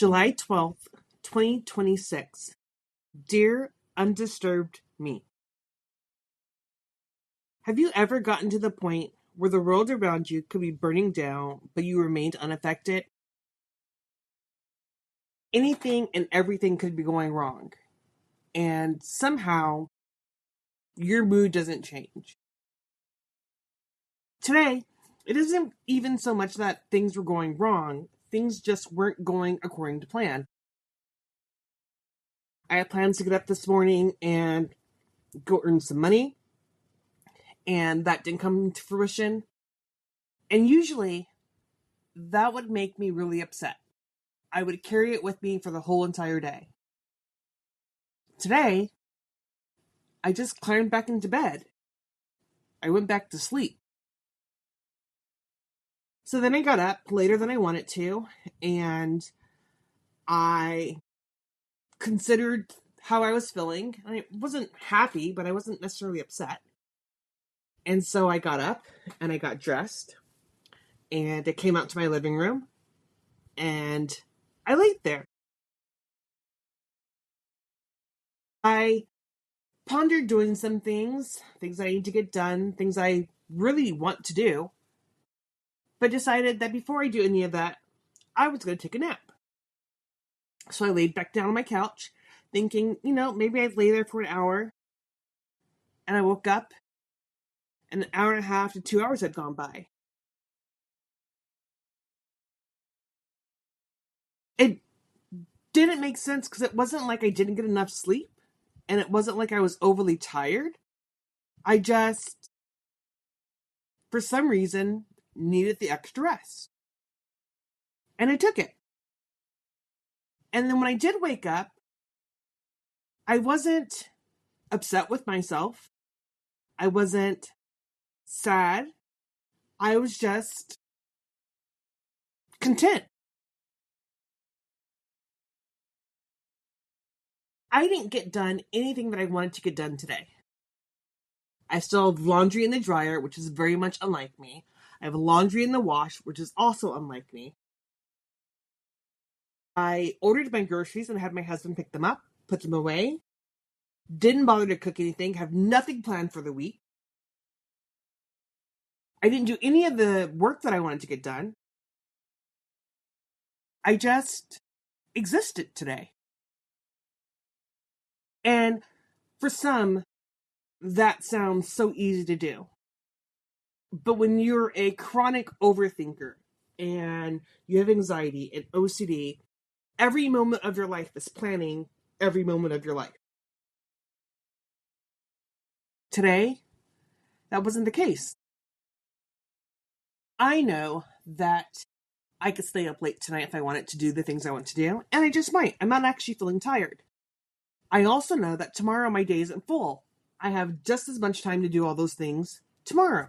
July 12th, 2026. Dear Undisturbed Me. Have you ever gotten to the point where the world around you could be burning down, but you remained unaffected? Anything and everything could be going wrong, and somehow your mood doesn't change. Today, it isn't even so much that things were going wrong, things just weren't going according to plan. I had plans to get up this morning and go earn some money, and that didn't come to fruition. And usually, that would make me really upset. I would carry it with me for the whole entire day. Today, I just climbed back into bed. I went back to sleep. So then I got up later than I wanted to, and I considered how I was feeling. I wasn't happy, but I wasn't necessarily upset. And so I got up and I got dressed, and I came out to my living room, and I laid there. I pondered doing some things I need to get done, things I really want to do, but decided that before I do any of that, I was going to take a nap. So I laid back down on my couch, thinking, maybe I'd lay there for an hour. And I woke up, and an hour and a half to 2 hours had gone by. It didn't make sense because it wasn't like I didn't get enough sleep, and it wasn't like I was overly tired. I just, for some reason, needed the extra rest. And I took it. And then when I did wake up, I wasn't upset with myself. I wasn't sad. I was just content. I didn't get done anything that I wanted to get done today. I still have laundry in the dryer, which is very much unlike me. I have laundry in the wash, which is also unlike me. I ordered my groceries and had my husband pick them up, put them away. Didn't bother to cook anything, have nothing planned for the week. I didn't do any of the work that I wanted to get done. I just existed today. And for some, that sounds so easy to do. But when you're a chronic overthinker and you have anxiety and OCD, every moment of your life is planning every moment of your life. Today, that wasn't the case. I know that I could stay up late tonight if I wanted to do the things I want to do, and I just might. I'm not actually feeling tired. I also know that tomorrow my day isn't full. I have just as much time to do all those things tomorrow,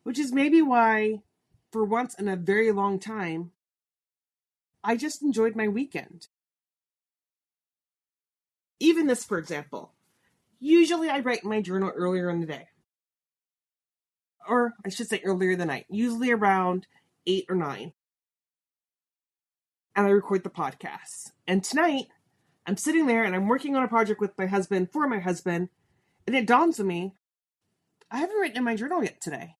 which is maybe why, for once in a very long time, I just enjoyed my weekend. Even this, for example. Usually I write in my journal earlier in the day. Or I should say earlier in the night. Usually around 8 or 9. And I record the podcast. And tonight, I'm sitting there and I'm working on a project with my husband, for my husband, and it dawns on me, I haven't written in my journal yet today.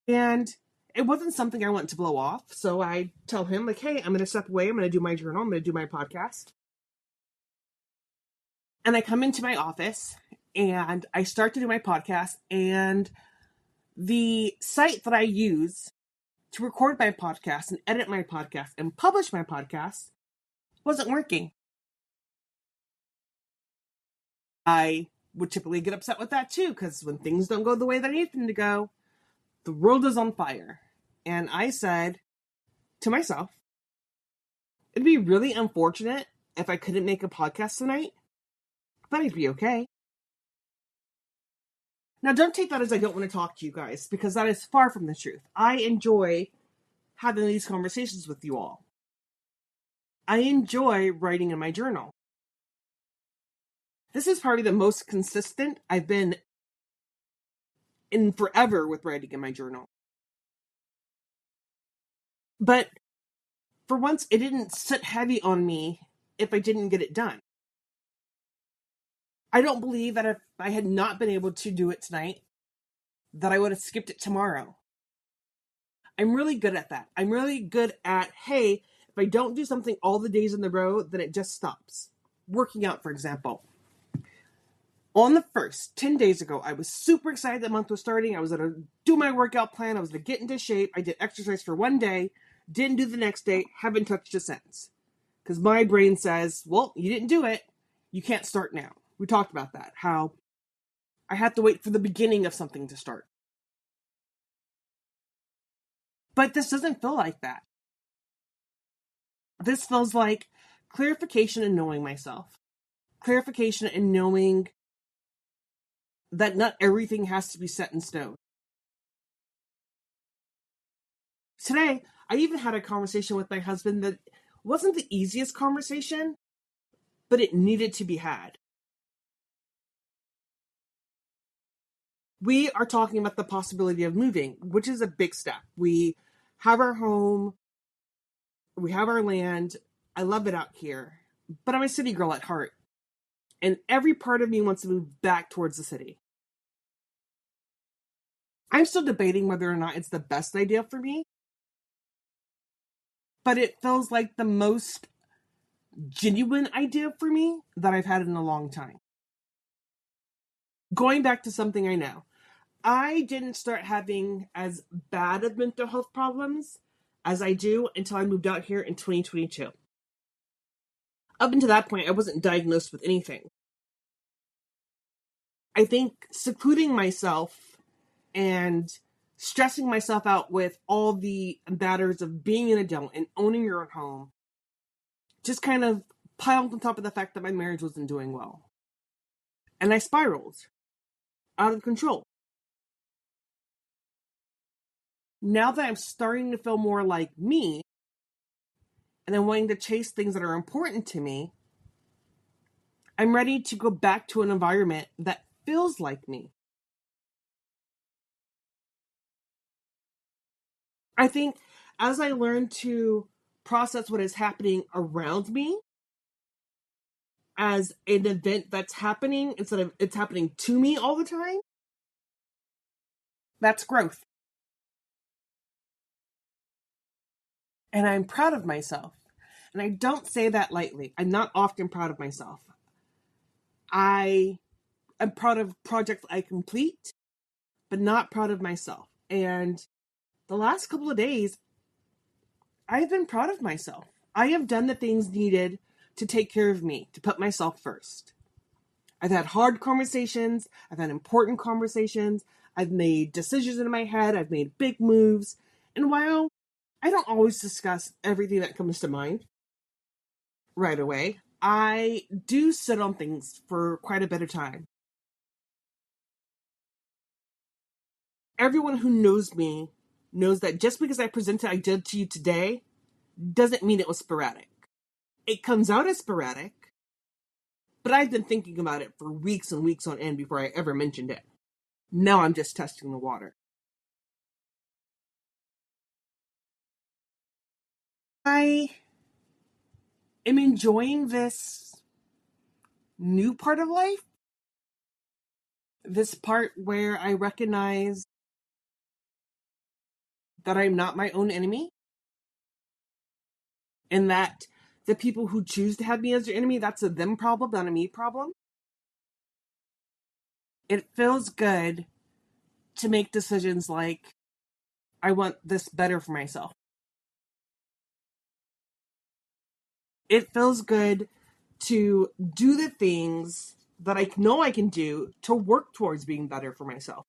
And it wasn't something I wanted to blow off, so I tell him, hey, I'm going to step away, I'm going to do my journal, I'm going to do my podcast. And I come into my office, and I start to do my podcast, and the site that I use to record my podcast and edit my podcast and publish my podcast wasn't working. I would typically get upset with that too, because when things don't go the way that I need them to go, the world is on fire. And I said to myself, it'd be really unfortunate if I couldn't make a podcast tonight, but I'd be okay. Now, don't take that as I don't want to talk to you guys, because that is far from the truth. I enjoy having these conversations with you all. I enjoy writing in my journal. This is probably the most consistent I've been in forever with writing in my journal. But for once, it didn't sit heavy on me if I didn't get it done. I don't believe that if I had not been able to do it tonight, that I would have skipped it tomorrow. I'm really good at that. I'm really good at, hey, if I don't do something all the days in a row, then it just stops. Working out, for example. On the 1st, 10 days ago, I was super excited the month was starting. I was going to do my workout plan. I was going to get into shape. I did exercise for one day, didn't do the next day, haven't touched it since. Because my brain says, well, you didn't do it. You can't start now. We talked about that, how I have to wait for the beginning of something to start. But this doesn't feel like that. This feels like clarification and knowing myself. Clarification and knowing that not everything has to be set in stone. Today, I even had a conversation with my husband that wasn't the easiest conversation, but it needed to be had. We are talking about the possibility of moving, which is a big step. We have our home, we have our land. I love it out here, but I'm a city girl at heart. And every part of me wants to move back towards the city. I'm still debating whether or not it's the best idea for me, but it feels like the most genuine idea for me that I've had in a long time. Going back to something I know, I didn't start having as bad of mental health problems as I do until I moved out here in 2022. Up until that point, I wasn't diagnosed with anything. I think secluding myself and stressing myself out with all the matters of being an adult and owning your own home just kind of piled on top of the fact that my marriage wasn't doing well. And I spiraled out of control. Now that I'm starting to feel more like me, and I'm wanting to chase things that are important to me, I'm ready to go back to an environment that feels like me. I think as I learn to process what is happening around me as an event that's happening instead of it's happening to me all the time, that's growth. And I'm proud of myself. And I don't say that lightly. I'm not often proud of myself. I am proud of projects I complete, but not proud of myself. And the last couple of days, I've been proud of myself. I have done the things needed to take care of me, to put myself first. I've had hard conversations. I've had important conversations. I've made decisions in my head. I've made big moves. And while I don't always discuss everything that comes to mind right away, I do sit on things for quite a bit of time. Everyone who knows me knows that just because I presented I did to you today doesn't mean it was sporadic. It comes out as sporadic, but I've been thinking about it for weeks and weeks on end before I ever mentioned it. Now I'm just testing the water. I am enjoying this new part of life. This part where I recognize that I'm not my own enemy. And that the people who choose to have me as their enemy, that's a them problem, not a me problem. It feels good to make decisions like, I want this better for myself. It feels good to do the things that I know I can do to work towards being better for myself.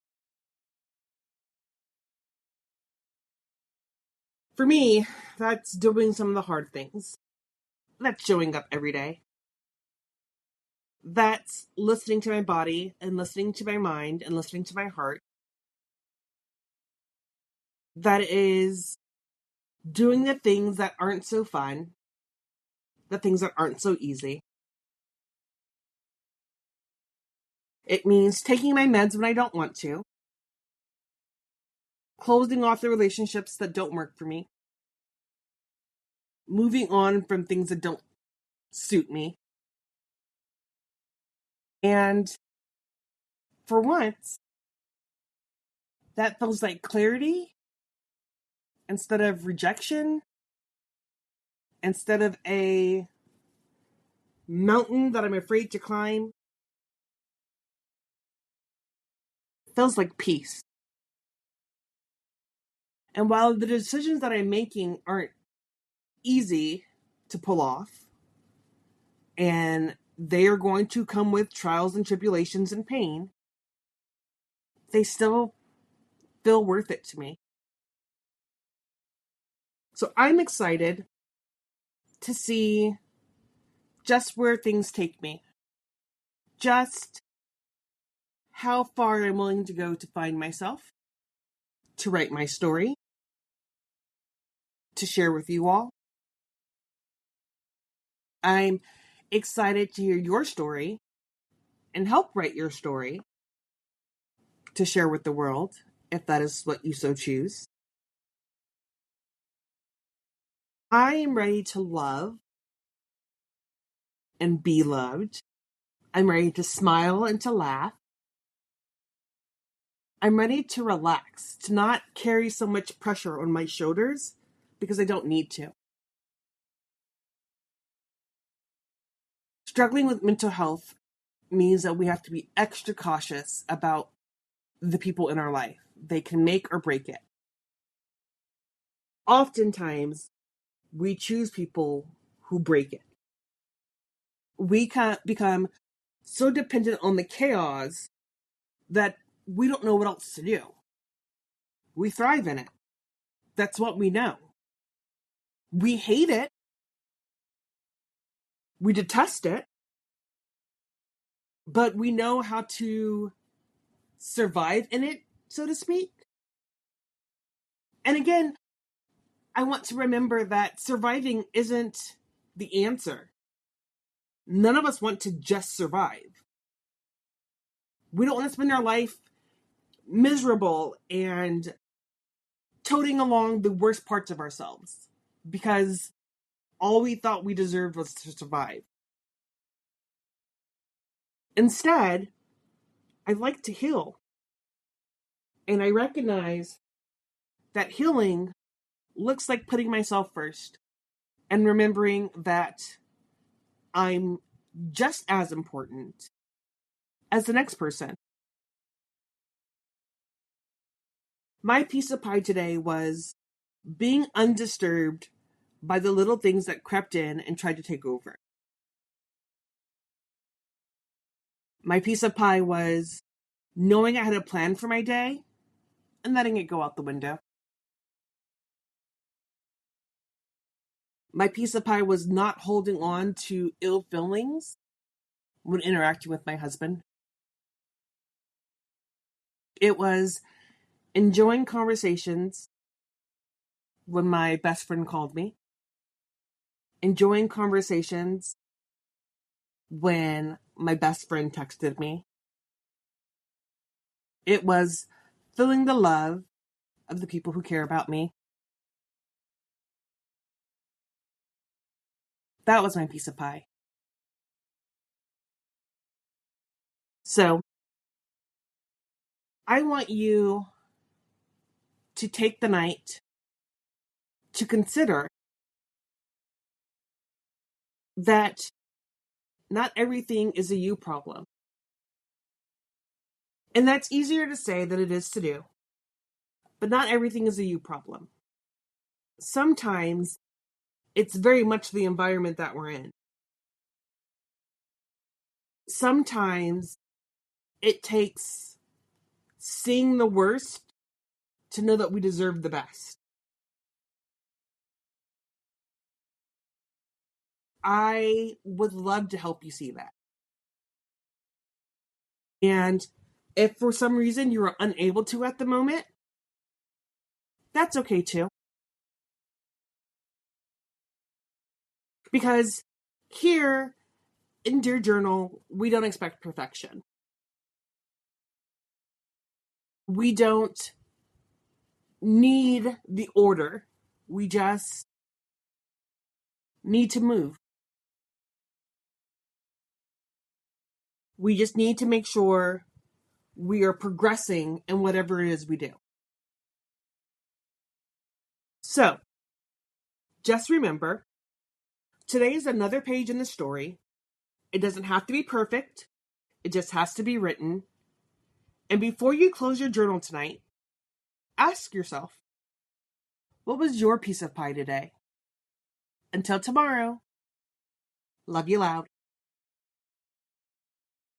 For me, that's doing some of the hard things. That's showing up every day. That's listening to my body and listening to my mind and listening to my heart. That is doing the things that aren't so fun, the things that aren't so easy. It means taking my meds when I don't want to, closing off the relationships that don't work for me, moving on from things that don't suit me. And for once, that feels like clarity instead of rejection, instead of a mountain that I'm afraid to climb. It feels like peace. And while the decisions that I'm making aren't easy to pull off, and they are going to come with trials and tribulations and pain, they still feel worth it to me. So I'm excited to see just where things take me, just how far I'm willing to go to find myself, to write my story, to share with you all. I'm excited to hear your story and help write your story to share with the world, if that is what you so choose. I am ready to love and be loved. I'm ready to smile and to laugh. I'm ready to relax, to not carry so much pressure on my shoulders because I don't need to. Struggling with mental health means that we have to be extra cautious about the people in our life. They can make or break it. Oftentimes, we choose people who break it. We can become so dependent on the chaos that we don't know what else to do. We thrive in it. That's what we know. We hate it. We detest it. But we know how to survive in it, so to speak. And again, I want to remember that surviving isn't the answer. None of us want to just survive. We don't want to spend our life miserable and toting along the worst parts of ourselves because all we thought we deserved was to survive. Instead, I like to heal. And I recognize that healing looks like putting myself first and remembering that I'm just as important as the next person. My piece of pie today was being undisturbed by the little things that crept in and tried to take over. My piece of pie was knowing I had a plan for my day and letting it go out the window. My piece of pie was not holding on to ill feelings when interacting with my husband. It was enjoying conversations when my best friend called me, enjoying conversations when my best friend texted me. It was feeling the love of the people who care about me. That was my piece of pie. So I want you to take the night to consider that not everything is a you problem. And that's easier to say than it is to do. But not everything is a you problem. Sometimes it's very much the environment that we're in. Sometimes it takes seeing the worst to know that we deserve the best. I would love to help you see that. And if for some reason you are unable to at the moment, that's okay too. Because here in Dear Journal, we don't expect perfection. We don't need the order. We just need to move. We just need to make sure we are progressing in whatever it is we do. So, just remember, today is another page in the story. It doesn't have to be perfect. It just has to be written. And before you close your journal tonight, ask yourself, what was your piece of pie today? Until tomorrow, love you loud.